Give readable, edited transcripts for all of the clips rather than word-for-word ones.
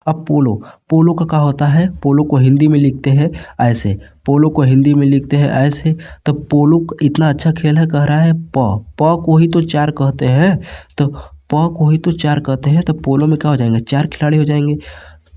अब पोलो, पोलो का क्या होता है, पोलो को हिंदी में लिखते हैं ऐसे, पोलो को हिंदी में लिखते हैं ऐसे। तो पोलो इतना अच्छा खेल है, कह रहा है प को ही तो चार कहते हैं, तो प को ही तो चार कहते हैं, तो पोलो में क्या हो जाएंगे, चार खिलाड़ी हो जाएंगे।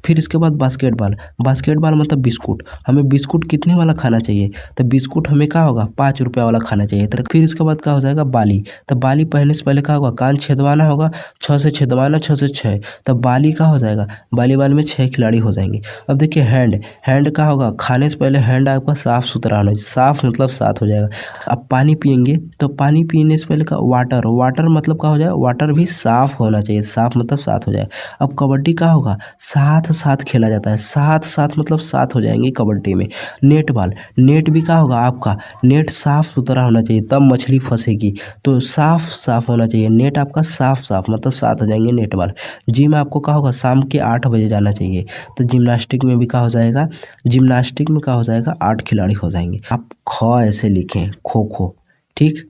फिर इसके बाद बास्केटबॉल, बास्केटबॉल मतलब बिस्कुट, हमें बिस्कुट कितने वाला खाना चाहिए, तो बिस्कुट हमें क्या होगा, 5 रुपया वाला खाना चाहिए। तो फिर इसके बाद क्या हो जाएगा, बाली, तो बाली पहनने से पहले क्या होगा, कान छेदवाना होगा, 6 से छेदवाना, 6 से 6, तो बाली का हो जाएगा, वॉलीबॉल में 6 खिलाड़ी हो जाएंगे। अब देखिए हैंड, हैंड का होगा, खाने से पहले हैंड आपका साफ सुथरा होना चाहिए, साफ मतलब 7 हो जाएगा। अब पानी पियेंगे तो पानी पीने से पहले का वाटर, वाटर मतलब क्या हो जाएगा, वाटर भी साफ होना चाहिए, साफ मतलब 7 हो जाएगा। अब कबड्डी का होगा, साथ साथ खेला जाता है, साथ साथ मतलब 7 हो जाएंगे कबड्डी में। नेट बॉल, नेट भी क्या होगा आपका, नेट साफ सुथरा होना चाहिए तब मछली फंसेगी, तो साफ साफ होना चाहिए, नेट आपका साफ साफ मतलब 7 हो जाएंगे नेट बॉल। जिम आपको क्या होगा, शाम के 8 बजे जाना चाहिए, तो जिम्नास्टिक में भी क्या हो जाएगा, जिम्नास्टिक में क्या हो जाएगा, 8 खिलाड़ी हो जाएंगे। आप ख ऐसे लिखें, खो खो, ठीक,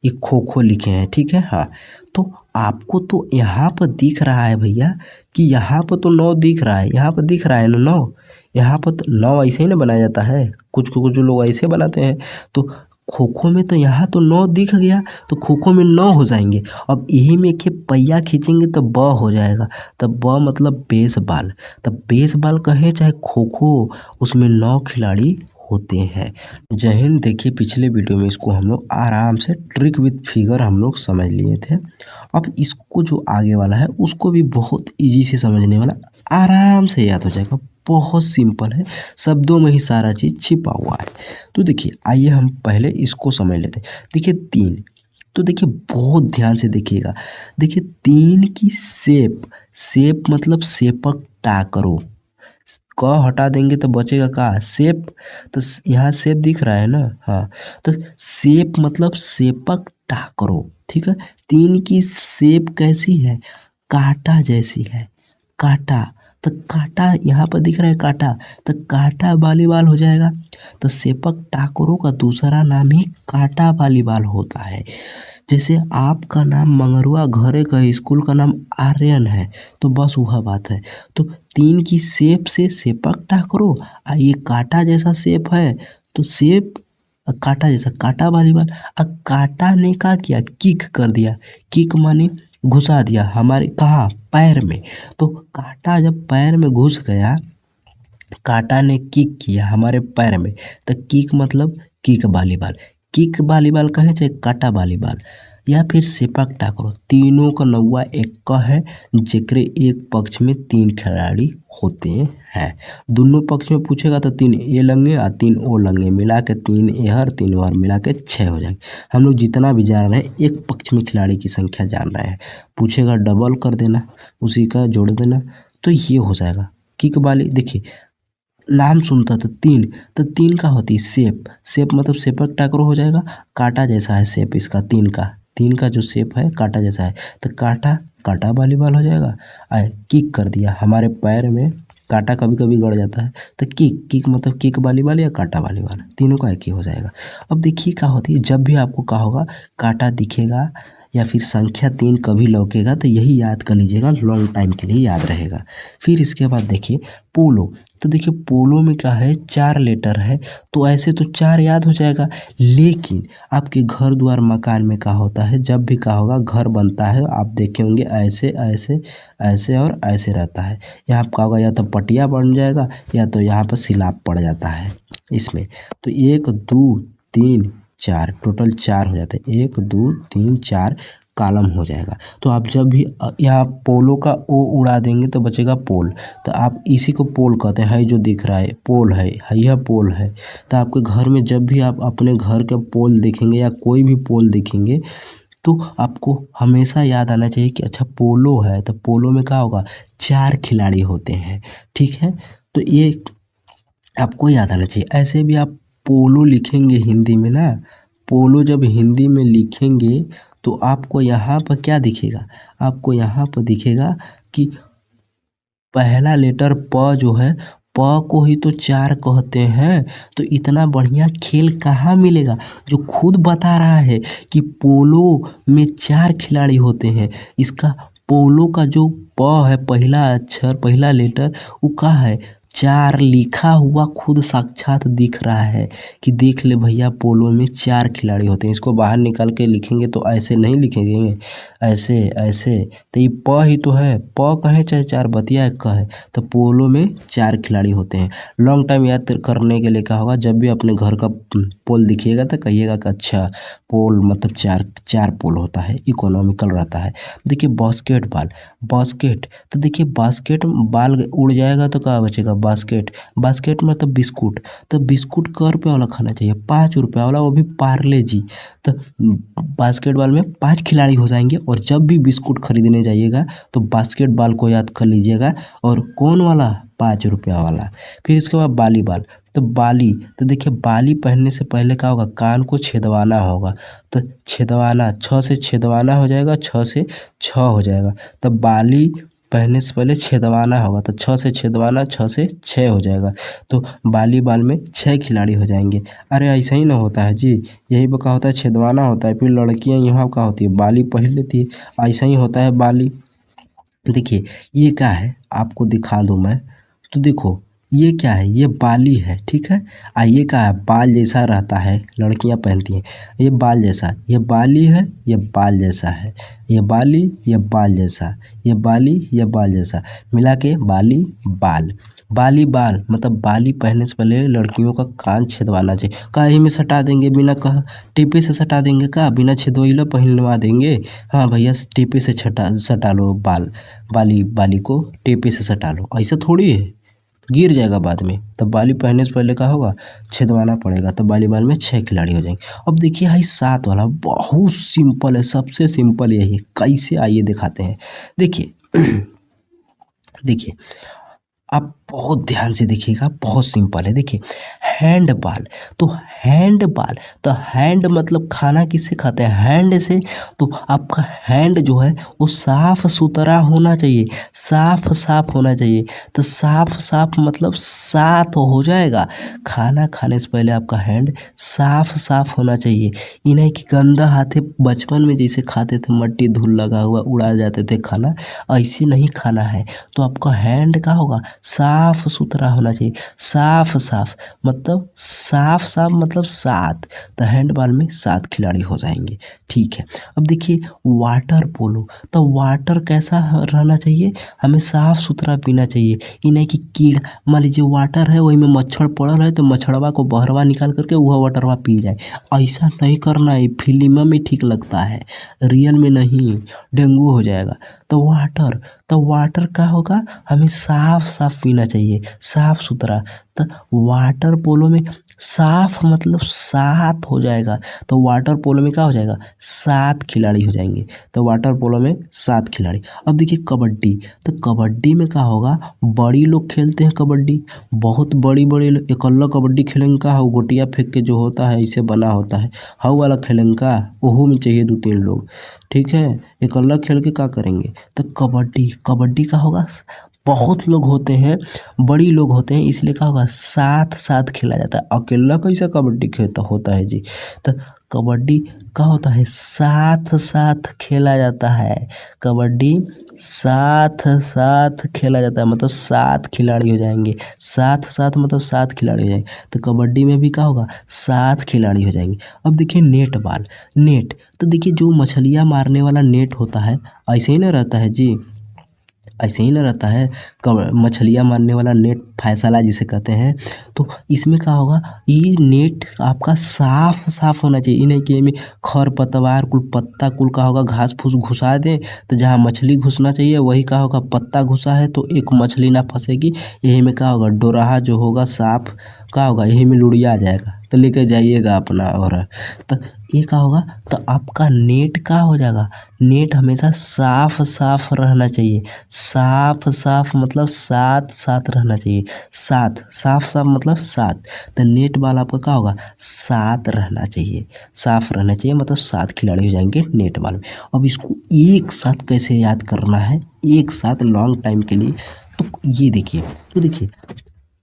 ये खो खो लिखे हैं, ठीक है। हाँ, तो आपको तो यहाँ पर दिख रहा है भैया कि यहाँ पर तो 9 दिख रहा है, यहाँ पर दिख रहा है ना 9, यहाँ पर तो 9 ऐसे ही ना बनाया जाता है, कुछ लोग ऐसे बनाते हैं। तो खो खो में तो यहाँ तो 9 दिख गया, तो खो खो में 9 हो जाएंगे। अब यही में के पहिया खींचेंगे तो ब हो जाएगा, तो ब मतलब बेसबॉल, तो बेसबॉल कहें चाहे खो खो, उसमें 9 खिलाड़ी होते हैं। जय हिंद। देखिए पिछले वीडियो में इसको हम लोग आराम से ट्रिक विद फिगर हम लोग समझ लिए थे। अब इसको जो आगे वाला है उसको भी बहुत इजी से समझने वाला, आराम से याद हो जाएगा, बहुत सिंपल है, शब्दों में ही सारा चीज़ छिपा हुआ है। तो देखिए आइए हम पहले इसको समझ लेते हैं। देखिए 3, तो देखिए बहुत ध्यान से देखिएगा, देखिए 3 की शेप, शेप मतलब सेपक टाकरो, क हटा देंगे तो बचेगा का, शेप, तो यहाँ शेप दिख रहा है ना, हाँ, तो शेप मतलब सेपक टाकरो, ठीक है। 3 की शेप कैसी है, कांटा जैसी है, कांटा, तो कांटा यहाँ पर दिख रहा है कांटा, तो कांटा वॉलीबॉल हो जाएगा। तो सेपक टाकरो का दूसरा नाम ही कांटा वॉलीबॉल होता है। जैसे आपका नाम मंगरुआ, घरे का स्कूल का नाम आर्यन है, तो बस वह बात है। तो 3 की शेप से सेपक टाकरो, ये कांटा जैसा शेप है, तो शेप कांटा जैसा, कांटा वॉलीबॉल। अब कांटा ने क्या किया, किक कर दिया, किक माने घुसा दिया हमारे कहाँ, पैर में। तो कांटा जब पैर में घुस गया, कांटा ने किक किया हमारे पैर में, तो किक मतलब किक वॉलीबॉल, किक वॉलीबॉल कहें चाहे कांटा वॉलीबॉल या फिर सेपक टाकरो, तीनों का नौवा एक का है, जेकरे एक पक्ष में 3 खिलाड़ी होते हैं। दोनों पक्ष में पूछेगा तो 3 ए लंगे और 3 ओ लंगे, मिला के 3 एहर 3 ओहर मिला के 6 हो जाएंगे। हम लोग जितना भी जान रहे हैं एक पक्ष में खिलाड़ी की संख्या जान रहे हैं, पूछेगा डबल कर देना, उसी का जोड़ देना, तो ये हो जाएगा किक वाली। देखिए नाम सुनता तो 3, तो 3 का होती है शेप, शेप मतलब सेपक टाकरो हो जाएगा, कांटा जैसा है शेप इसका, 3 का जो शेप है कांटा जैसा है, तो कांटा, कांटा वॉलीबॉल हो जाएगा। आए किक कर दिया हमारे पैर में, कांटा कभी कभी गड़ जाता है, तो किक, किक मतलब किक वॉलीबॉल या कांटा वॉलीबॉल, तीनों का एक ही हो जाएगा। अब देखिए क्या होती है, जब भी आपको क्या होगा, कांटा दिखेगा या फिर संख्या 3 कभी लौकेगा, तो यही याद कर लीजिएगा, लॉन्ग टाइम के लिए याद रहेगा। फिर इसके बाद देखिए पोलो, तो देखिए पोलो में क्या है, 4 लेटर है, तो ऐसे तो 4 याद हो जाएगा। लेकिन आपके घर द्वार मकान में क्या होता है, जब भी क्या होगा घर बनता है, आप देखे होंगे ऐसे ऐसे ऐसे और ऐसे रहता है, यहाँ क्या होगा, या तो पटिया बन जाएगा या तो यहाँ पर सिलाब पड़ जाता है इसमें। तो 1 2 3 4 टोटल 4 हो जाते हैं, 1 2 3 4 कॉलम हो जाएगा। तो आप जब भी यहाँ पोलो का ओ उड़ा देंगे तो बचेगा पोल, तो आप इसी को पोल कहते हैं, जो दिख रहा है पोल है, यह पोल है। तो आपके घर में जब भी आप अपने घर के पोल देखेंगे या कोई भी पोल देखेंगे, तो आपको हमेशा याद आना चाहिए कि अच्छा पोलो है, तो पोलो में क्या होगा, 4 खिलाड़ी होते हैं, ठीक है। तो ये आपको याद आना चाहिए। ऐसे भी आप पोलो लिखेंगे हिंदी में ना, पोलो जब हिंदी में लिखेंगे तो आपको यहाँ पर क्या दिखेगा, आपको यहाँ पर दिखेगा कि पहला लेटर प जो है, प को ही तो 4 कहते हैं। तो इतना बढ़िया खेल कहाँ मिलेगा, जो खुद बता रहा है कि पोलो में 4 खिलाड़ी होते हैं, इसका पोलो का जो प है, पहला अक्षर, पहला लेटर, वो का है 4 लिखा हुआ खुद साक्षात दिख रहा है कि देख ले भैया पोलो में 4 खिलाड़ी होते हैं। इसको बाहर निकाल के लिखेंगे तो ऐसे नहीं लिखेंगे, ऐसे ऐसे, तो ये प ही तो है, प कहे चाहे 4 बतिया एक का है, तो पोलो में 4 खिलाड़ी होते हैं। लॉन्ग टाइम याद करने के लिए क्या होगा, जब भी अपने घर का पोल दिखिएगा तो कहिएगा कि अच्छा पोल मतलब 4 पोल होता है, इकोनॉमिकल रहता है। देखिए बास्केटबॉल, बास्केट, तो देखिए बास्केट बाल उड़ जाएगा तो क्या बचेगा, बास्केट, बास्केट मतलब बिस्कुट, तो बिस्कुट क रुपये वाला खाना चाहिए, 5 रुपये वाला, वो भी पार्ले जी। तो बास्केटबॉल में 5 खिलाड़ी हो जाएंगे, और जब भी बिस्कुट खरीदने जाइएगा तो बास्केटबॉल को याद कर लीजिएगा, और कौन वाला, 5 रुपया वाला। फिर इसके बाद वॉलीबॉल, तो बाली, तो देखिए बाली पहनने से पहले क्या होगा, कान को छेदवाना होगा, तो छेदवाना, 6 से छेदवाना हो जाएगा, 6 से 6 हो जाएगा, तो बाली पहनने से पहले छेदवाना होगा, तो 6 से छेदवाना, 6 से 6 हो जाएगा, तो वॉलीबॉल में 6 खिलाड़ी हो जाएंगे। अरे ऐसा ही ना होता है जी, यही पर क्या होता है, छेदवाना होता है, फिर लड़कियां यहाँ क्या होती है, बाली पहन लेती है, ऐसा ही होता है बाली। देखिए ये क्या है, आपको दिखा दूँ मैं, तो देखो ये क्या है, ये बाली है, ठीक है। ये क्या है, बाल जैसा रहता है, लड़कियां पहनती हैं, ये बाल जैसा, ये बाली है, ये बाल जैसा है, ये बाली, ये बाल जैसा, ये बाली, ये बाल जैसा, मिला के बाली बाल। बाली बाल मतलब बाली पहनने से पहले लड़कियों का कान छेदवाना चाहिए। का ही में सटा देंगे, बिना कहा टेपे से सटा देंगे, का बिना छेदवैला पहनवा देंगे। हाँ भैया टेपे से सटा लो बाल, बाली को टेपे से सटा लो, ऐसा थोड़ी है, गिर जाएगा बाद में। तब बाली पहनने से पहले क्या होगा, छेदवाना पड़ेगा, तब वॉलीबॉल में 6 खिलाड़ी हो जाएंगे। अब देखिए भाई 7 वाला बहुत सिंपल है, सबसे सिंपल यही है, कैसे आइए दिखाते हैं। देखिए देखिए आप बहुत ध्यान से देखिएगा, बहुत सिंपल है। देखिए हैंडबॉल, तो हैंडबॉल, तो हैंड मतलब खाना किससे खाते हैं, हैंड से, तो आपका हैंड जो है वो साफ सुथरा होना चाहिए, साफ साफ होना चाहिए, तो साफ साफ मतलब 7 हो जाएगा। खाना खाने से पहले आपका हैंड साफ साफ होना चाहिए, ये नहीं कि गंदा हाथे बचपन में जैसे खाते थे, मट्टी धूल लगा हुआ उड़ा जाते थे खाना, ऐसे नहीं खाना है। तो आपका हैंड का होगा साफ सुथरा होना चाहिए, साफ साफ मतलब साफ साफ मतलब 7, तो हैंडबॉल में 7 खिलाड़ी हो जाएंगे, ठीक है। अब देखिए वाटर पोलो, तो वाटर कैसा रहना चाहिए, हमें साफ सुथरा पीना चाहिए, ये नहीं कि कीड़ा, मान लीजिए वाटर है वही में मच्छर पड़ल है तो मच्छरवा को बहरवा निकाल करके वह वाटरवा पी जाए, ऐसा नहीं करना है। फिल्म में ठीक लगता है, रियल में नहीं, डेंगू हो जाएगा। तो वाटर का होगा, हमें साफ साफ पीना चाहिए, साफ सुथरा। तो वाटर पोलो में साफ मतलब 7 हो जाएगा, तो वाटर पोलो में क्या हो जाएगा, 7 खिलाड़ी हो जाएंगे, तो वाटर पोलो में 7 खिलाड़ी। अब देखिए कबड्डी, तो कबड्डी में क्या होगा, बड़ी लोग खेलते हैं कबड्डी, बहुत बड़ी बड़ी इकल्ला कबड्डी खेलेंगे का, हो गोटिया फेंक के जो होता है इसे बना होता है, हाउ वाला खेलेंगे का, ओहो में चाहिए 2-3 लोग, ठीक है। इकल्ला खेल के क्या करेंगे, तो कबड्डी, कबड्डी का होगा बहुत लोग होते हैं, बड़ी लोग होते हैं, इसलिए क्या होगा 7-7 खेला जाता है। अकेला कैसा कबड्डी खेलता होता है जी, तो कबड्डी का होता है 7-7 खेला जाता है, कबड्डी 7-7 खेला जाता है, मतलब 7 खिलाड़ी हो जाएंगे, 7-7 मतलब 7 खिलाड़ी हो जाएंगे, तो कबड्डी में भी क्या होगा 7 खिलाड़ी हो जाएंगे। अब देखिए नेट बॉल, नेट, तो देखिए जो मछलियाँ मारने वाला नेट होता है ऐसे ही ना रहता है जी, ऐसे ही ना रहता है, मछलियाँ मारने वाला नेट, फैसला जिसे कहते हैं। तो इसमें क्या होगा, ये नेट आपका साफ साफ होना चाहिए, ये नहीं कि इसमें खर पतवार कुल पत्ता कुल का होगा घास फूस घुसा दें, तो जहाँ मछली घुसना चाहिए वही का होगा पत्ता घुसा है तो एक मछली ना फंसेगी, यही में क्या होगा डोराहा जो होगा साफ का होगा, यही में लुढ़िया जाएगा, तो लेके जाइएगा अपना। और तो ये क्या होगा, तो आपका नेट का हो जाएगा, नेट हमेशा साफ साफ रहना चाहिए, साफ साफ मतलब 7-7 रहना चाहिए, 7 साफ साफ मतलब 7, तो नेट बॉल आपका क्या होगा 7 रहना चाहिए, साफ रहना चाहिए, मतलब 7 खिलाड़ी हो जाएंगे नेट बॉल में। अब इसको एक साथ कैसे याद करना है, एक साथ लॉन्ग टाइम के लिए, तो ये देखिए, तो देखिए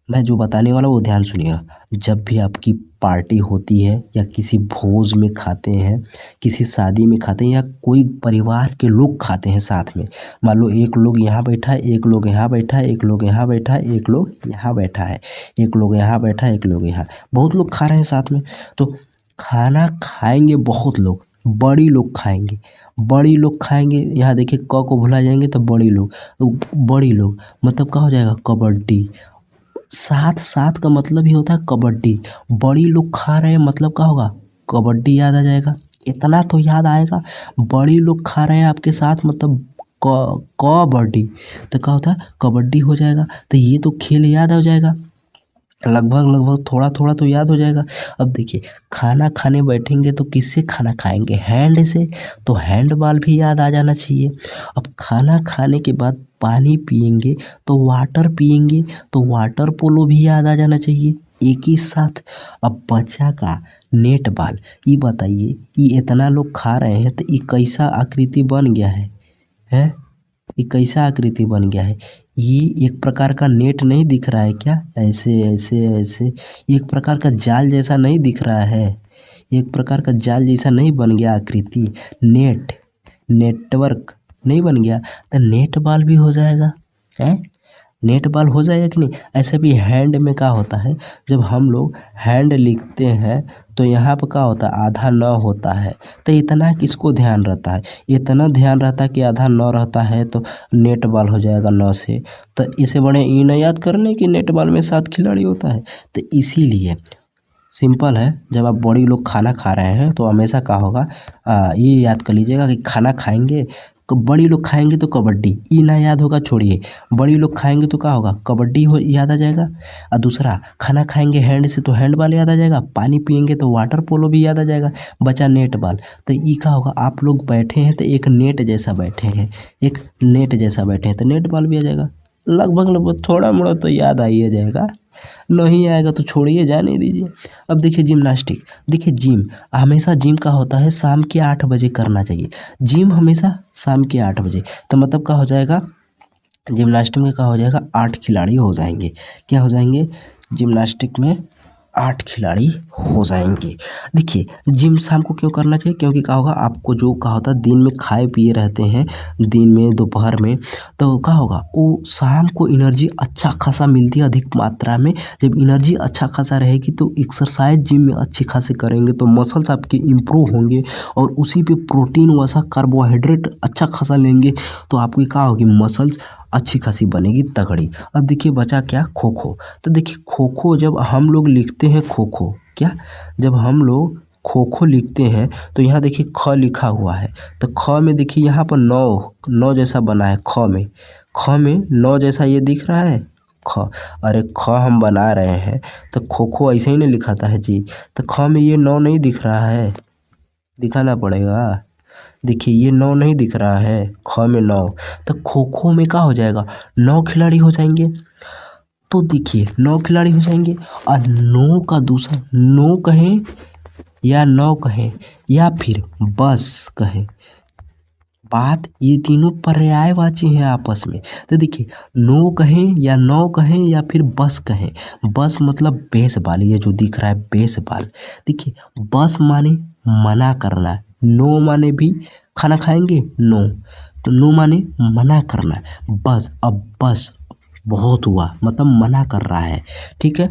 मैं जो बताने वाला हूँ वो ध्यान सुनिएगा। जब भी आपकी पार्टी होती है या किसी भोज में खाते हैं, किसी शादी में खाते हैं या कोई परिवार के लोग खाते हैं साथ में, मान लो एक लोग यहाँ बैठा है, एक लोग यहाँ बैठा है, एक लोग यहाँ बैठा है, एक लोग यहाँ बैठा है, एक लोग यहाँ बैठा है, एक लोग यहाँ, बहुत लोग खा रहे हैं साथ में। तो खाना खाएंगे बहुत लोग, बड़ी लोग खाएंगे, बड़ी लोग खाएंगे। यहाँ देखिए क को भुला जाएंगे तो बड़ी लोग, तो बड़ी लोग मतलब क्या हो जाएगा, कबड्डी। साथ साथ का मतलब ही होता है कबड्डी। बड़ी लोग खा रहे हैं मतलब क्या होगा, कबड्डी याद आ जाएगा। इतना तो याद आएगा, बड़ी लोग खा रहे हैं आपके साथ मतलब कबड्डी, तो क्या होता है, कबड्डी हो जाएगा। तो ये तो खेल याद आ जाएगा, लगभग लगभग थोड़ा थोड़ा तो याद हो जाएगा। अब देखिए खाना खाने बैठेंगे तो किससे खाना खाएंगे, हैंड से, तो हैंड बॉल भी याद आ जाना चाहिए। अब खाना खाने के बाद पानी पिएंगे तो वाटर पिएंगे, तो वाटर पोलो भी याद आ जाना चाहिए एक ही साथ। अब बच्चा का नेट बॉल, ये बताइए ये इतना लोग खा रहे हैं तो ये कैसा आकृति बन गया है? ये कैसा आकृति बन गया है? ये एक प्रकार का नेट नहीं दिख रहा है क्या, ऐसे ऐसे ऐसे, एक प्रकार का जाल जैसा नहीं दिख रहा है, एक प्रकार का जाल जैसा नहीं बन गया आकृति, नेट, नेटवर्क नहीं बन गया, तो नेट बॉल भी हो जाएगा है, नेट बॉल हो जाएगा कि नहीं। ऐसे भी हैंड में क्या होता है, जब हम लोग हैंड लिखते हैं तो यहाँ पर क्या होता है, आधा न होता है, तो इतना किसको ध्यान रहता है, इतना ध्यान रहता है कि आधा न रहता है तो नेट बॉल हो जाएगा न से। तो इसे बड़े ये न याद कर लें कि नेट बॉल में 7 खिलाड़ी होता है। तो इसीलिए सिंपल है, जब आप बड़ी लोग खाना खा रहे हैं तो हमेशा क्या होगा, ये याद कर लीजिएगा कि खाना खाएंगे तो बड़ी लोग खाएंगे तो कबड्डी, ई ना याद होगा छोड़िए, बड़ी लोग खाएंगे तो क्या होगा, कबड्डी हो याद आ जाएगा। और दूसरा खाना खाएंगे हैंड से तो हैंड बॉल याद आ जाएगा, पानी पिएंगे तो वाटर पोलो भी याद आ जाएगा, बचा नेट बॉल। तो ई क्या होगा, आप लोग बैठे हैं तो एक नेट जैसा बैठे हैं, एक नेट जैसा बैठे हैं तो नेट बॉल भी आ जाएगा। लगभग लगभग थोड़ा मोड़ा तो याद आ ही जाएगा, नहीं आएगा तो छोड़िए, जाने दीजिए। अब देखिए जिम्नास्टिक, देखिए जिम, हमेशा जिम का होता है शाम के 8 बजे करना चाहिए, जिम हमेशा शाम के 8 बजे। तो मतलब क्या हो जाएगा, जिम्नास्टिक में क्या हो जाएगा, 8 खिलाड़ी हो जाएंगे, क्या हो जाएंगे, जिम्नास्टिक में 8 खिलाड़ी हो जाएंगे। देखिए जिम शाम को क्यों करना चाहिए, क्योंकि क्या होगा, आपको जो क्या होता है दिन में खाए पिए रहते हैं, दिन में दोपहर में, तो क्या होगा वो शाम को एनर्जी अच्छा खासा मिलती है अधिक मात्रा में। जब एनर्जी अच्छा खासा रहेगी तो एक्सरसाइज जिम में अच्छे खासे करेंगे तो मसल्स आपके इम्प्रूव होंगे, और उसी पे प्रोटीन वसा कार्बोहाइड्रेट अच्छा खासा लेंगे तो आपकी क्या होगी, मसल्स अच्छी खासी बनेगी तगड़ी। अब देखिए बचा क्या, खो खो। तो देखिए खो खो जब हम लोग लिखते हैं, खो खो क्या, जब हम लोग खो खो लिखते हैं तो यहाँ देखिए ख लिखा हुआ है, तो ख में देखिए यहाँ पर 9 जैसा बना है, ख में 9 जैसा ये दिख रहा है, ख, अरे ख हम बना रहे हैं तो खो खो ऐसे ही नहीं लिखाता है जी, तो ख में ये 9 नहीं दिख रहा है, दिखाना पड़ेगा। देखिए ये 9 नहीं दिख रहा है, ख में 9, तो खो खो में क्या हो जाएगा, 9 खिलाड़ी हो जाएंगे। तो देखिए 9 खिलाड़ी हो जाएंगे, और 9 का दूसरा 9 कहें या 9 कहें या फिर बस कहें, बात ये तीनों पर्यायवाची हैं आपस में। तो देखिए 9 कहें या 9 कहें या फिर बस कहें, बस मतलब बेसबॉल, ये जो दिख रहा है बेसबॉल। देखिए बस माने मना करना, नो माने भी खाना खाएंगे नो, तो नो माने मना करना, बस, अब बस बहुत हुआ मतलब मना कर रहा है, ठीक है।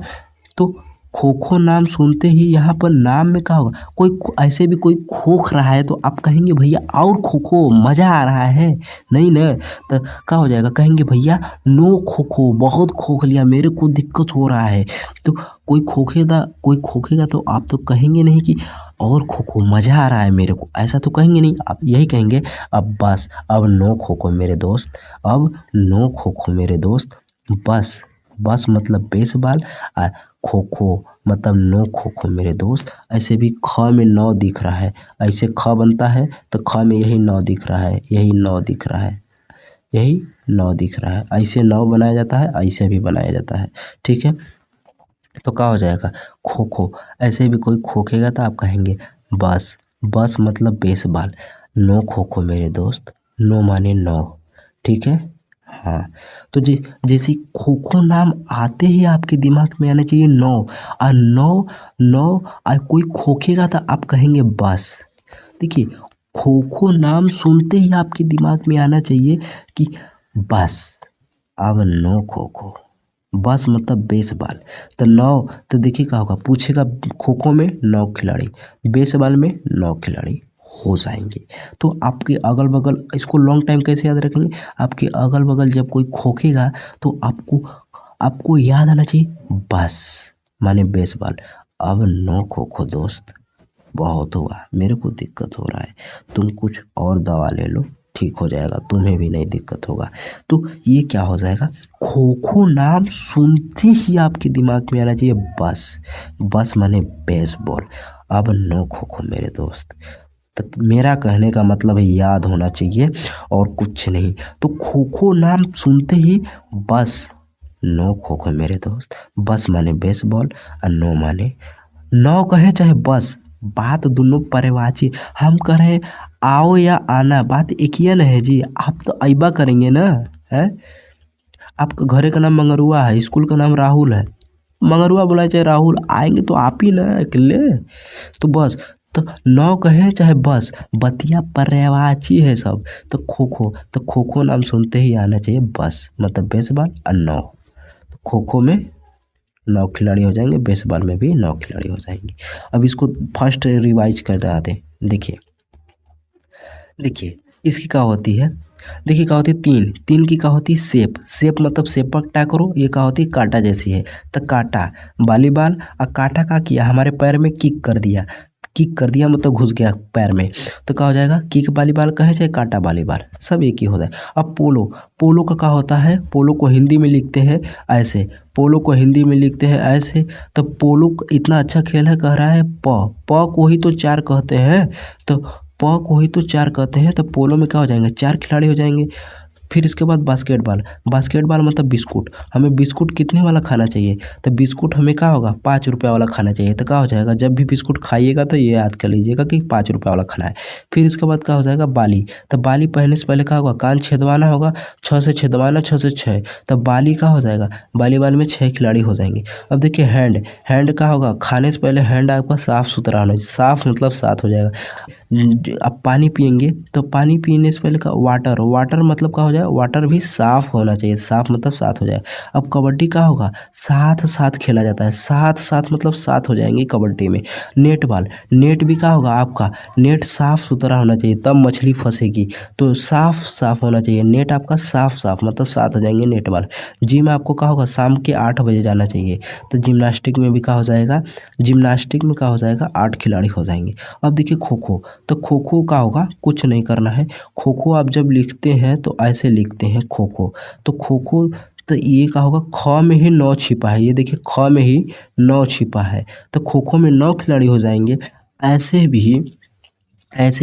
तो खो खो नाम सुनते ही यहाँ पर नाम में क्या होगा, कोई ऐसे भी कोई खोख रहा है तो आप कहेंगे भैया और खो खो, मज़ा आ रहा है, नहीं ना, तो क्या हो जाएगा, कहेंगे भैया नो खो खो, बहुत खोख लिया, मेरे को दिक्कत हो रहा है। तो कोई खोखेगा तो आप तो कहेंगे नहीं कि और खो खो, मज़ा आ रहा है मेरे को, ऐसा तो कहेंगे नहीं, आप यही कहेंगे अब बस, अब नो खो खो मेरे दोस्त, अब नो खो खो मेरे दोस्त, बस, बस मतलब बेसबॉल, और खो खो मतलब नो खो खो मेरे दोस्त। ऐसे भी ख में 9 दिख रहा है, ऐसे ख बनता है तो ख में यही 9 दिख रहा है, यही 9 दिख रहा है, यही 9 दिख रहा है, ऐसे 9 बनाया जाता है, ऐसे भी बनाया जाता है, ठीक है। तो क्या हो जाएगा, खो खो। ऐसे भी कोई खोखेगा तो आप कहेंगे बस, बस मतलब बेसबॉल, नो खो खो मेरे दोस्त, नो माने 9, ठीक है, हाँ, तो जैसे खो खो नाम आते ही आपके दिमाग में आना चाहिए नौ। और नौ नौ और कोई खोखेगा तो आप कहेंगे बस। देखिए, खो खो नाम सुनते ही आपके दिमाग में आना चाहिए कि बस, अब नो खो खो। बस मतलब बेसबॉल। तो नौ, तो देखिए क्या होगा, पूछेगा खो खो में 9 खिलाड़ी, बेसबॉल में 9 खिलाड़ी हो जाएंगे। तो आपके अगल बगल इसको लॉन्ग टाइम कैसे याद रखेंगे, आपके अगल बगल जब कोई खोखेगा तो आपको आपको याद आना चाहिए बस माने बेसबॉल। अब नो खो खो दोस्त, बहुत हुआ, मेरे को दिक्कत हो रहा है, तुम कुछ और दवा ले लो, ठीक हो जाएगा, तुम्हें भी नहीं दिक्कत होगा। तो ये क्या हो जाएगा, खो खो नाम सुनते ही आपके दिमाग में आना चाहिए बस। बस माने बेसबॉल। अब नो खो खो मेरे दोस्त। तो मेरा कहने का मतलब है याद होना चाहिए और कुछ नहीं। तो खो खो नाम सुनते ही बस नो खो खो मेरे दोस्त। बस माने बेसबॉल और नो माने नौ कहे चाहे बस, बात दोनों पर्यायवाची। हम करें आओ या आना, बात एक ही न है जी। आप तो अइबा करेंगे ना, है। आपका घरे का नाम मंगरुआ है, स्कूल का नाम राहुल है, मंगरुआ बुलाए चाहे राहुल, आएंगे तो आप ही ना अकेले। तो बस, तो नौ कहे चाहे बस, बतिया पर्यायवाची है सब। तो खो खो, तो खो खो नाम सुनते ही आना चाहिए बस मतलब बेसबॉल और नौ। तो खो खो में 9 खिलाड़ी हो जाएंगे, बेसबॉल में भी 9 खिलाड़ी हो जाएंगे। अब इसको फर्स्ट रिवाइज कर रहा थे। देखिए देखिए इसकी क्या होती है, देखिए क्या होती है, तीन तीन की क्या होती है, सेप। सेप मतलब सेपक टैकरो, ये क्या होती है, कांटा जैसी है। तो कांटा वॉलीबॉल, और कांटा का किया हमारे पैर में किक कर दिया, किक कर दिया मतलब घुस गया पैर में, तो क्या हो जाएगा, किक वॉलीबॉल कहे चाहे कांटा वॉलीबॉल, सब एक ही होता है। अब पोलो, पोलो का क्या होता है, पोलो को हिंदी में लिखते हैं ऐसे, पोलो को हिंदी में लिखते हैं ऐसे। तो पोलो इतना अच्छा खेल है, कह रहा है प को ही तो 4 कहते हैं, तो प को ही तो 4 कहते हैं। तो पोलो में क्या हो जाएंगे, 4 खिलाड़ी हो जाएंगे। फिर इसके बाद बास्केटबॉल, बास्केटबॉल मतलब बिस्कुट, हमें बिस्कुट कितने वाला खाना चाहिए, तो बिस्कुट हमें क्या होगा, 5 रुपये वाला खाना चाहिए। तो क्या हो जाएगा, जब भी बिस्कुट खाइएगा तो ये याद कर लीजिएगा कि 5 रुपये वाला खाना है। फिर इसके बाद क्या हो जाएगा, बाली, तो बाली पहनने से पहले क्या होगा, कान छेदवाना होगा, 6 से छेदवाना, 6 से 6, तो बाली का हो जाएगा, वॉलीबॉल में 6 खिलाड़ी हो जाएंगे। अब देखिए हैंड, हैंड का होगा, खाने से पहले हैंड आपका साफ़ सुथरा होना चाहिए, साफ़ मतलब साथ हो जाएगा। अब पानी पियेंगे तो पानी पीने से पहले का वाटर, वाटर मतलब क्या हो जाएगा, वाटर भी साफ़ होना चाहिए, साफ़ मतलब साथ हो जाए। अब कबड्डी का होगा, साथ साथ खेला जाता है, साथ साथ मतलब साथ हो जाएंगे कबड्डी में। नेट बॉल, नेट भी क्या होगा आपका, नेट साफ़ सुथरा होना चाहिए तब मछली फंसेगी, तो साफ़ साफ़ होना चाहिए, नेट आपका साफ़ साफ़ मतलब साथ हो जाएंगे नेट बॉल। जिम आपको क्या होगा, शाम के 8 बजे जाना चाहिए, तो जिम्नास्टिक में भी क्या हो जाएगा, जिम्नास्टिक में क्या हो जाएगा, 8 खिलाड़ी हो जाएंगे। अब देखिए खो खो, तो खो खो का होगा, कुछ नहीं करना है, खो खो आप जब लिखते हैं तो ऐसे लिखते हैं खो खो। तो खो खो, तो ये क्या होगा, ख में ही 9 छिपा है, ये देखिए ख में ही 9 छिपा है, तो खो खो में 9 खिलाड़ी हो जाएंगे। ऐसे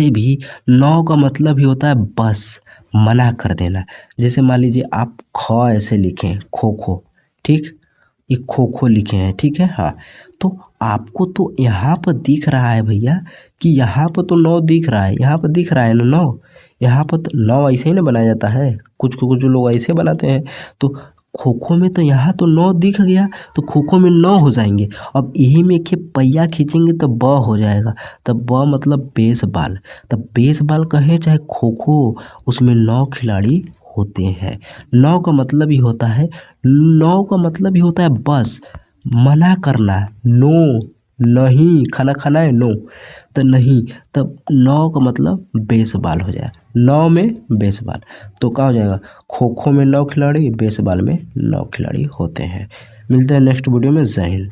भी 9 का मतलब ही होता है बस, मना कर देना। जैसे मान लीजिए आप ख ऐसे लिखें खो खो, ठीक, ये खो खो लिखे हैं, ठीक है, हाँ। तो आपको तो यहाँ पर दिख रहा है भैया कि यहाँ पर तो 9 दिख रहा है, यहाँ पर दिख रहा है ना 9, यहाँ पर तो 9 ऐसे ही ना बनाया जाता है, कुछ कुछ लोग ऐसे बनाते हैं। तो खो खो में तो यहाँ तो 9 दिख गया, तो खो खो में 9 हो जाएंगे। अब यही में के पहिया खींचेंगे तो ब हो जाएगा, तो ब मतलब बेसबॉल। तो बेसबॉल कहें चाहे खो खो, उसमें 9 खिलाड़ी होते हैं। 9 का मतलब ही होता है, 9 का मतलब ही होता है बस, मना करना, नो, नहीं, खाना खाना है नो, तो नहीं, तब 9 का मतलब बेसबॉल हो जाए, 9 में बेसबॉल। तो क्या हो जाएगा, खो खो में 9 खिलाड़ी, बेसबॉल में 9 खिलाड़ी होते हैं। मिलते हैं नेक्स्ट वीडियो में, जय हिंद।